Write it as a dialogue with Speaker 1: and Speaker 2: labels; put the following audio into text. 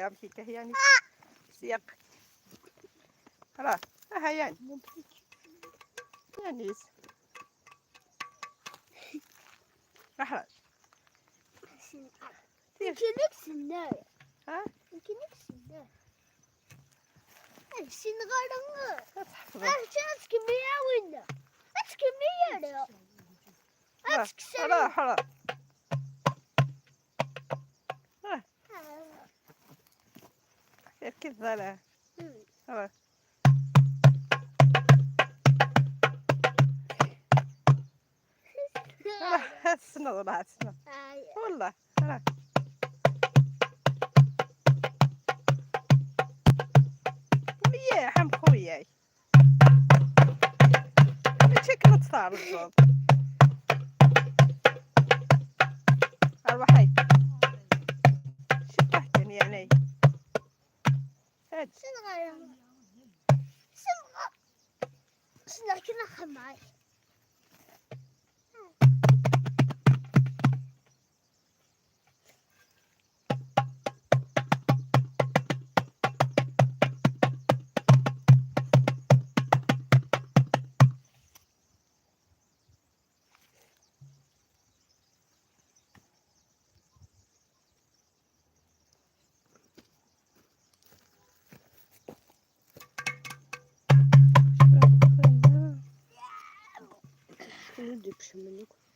Speaker 1: يا مشيكه يعني سياق خلاص ها يعني يعني راح
Speaker 2: يمكن نكسر
Speaker 1: ها
Speaker 2: يمكن نكسر السين غير
Speaker 1: تحفظ
Speaker 2: أشياء كمية ولا أش كمية لا أش كسر
Speaker 1: راح كذا لا خلاص السنة والله السنة والله خلاص وياه حم خوياي شكله تصار الزوز أروحي شبهتني يعني هاد
Speaker 2: شنو غير شنو كنا خماي
Speaker 1: ندبش منك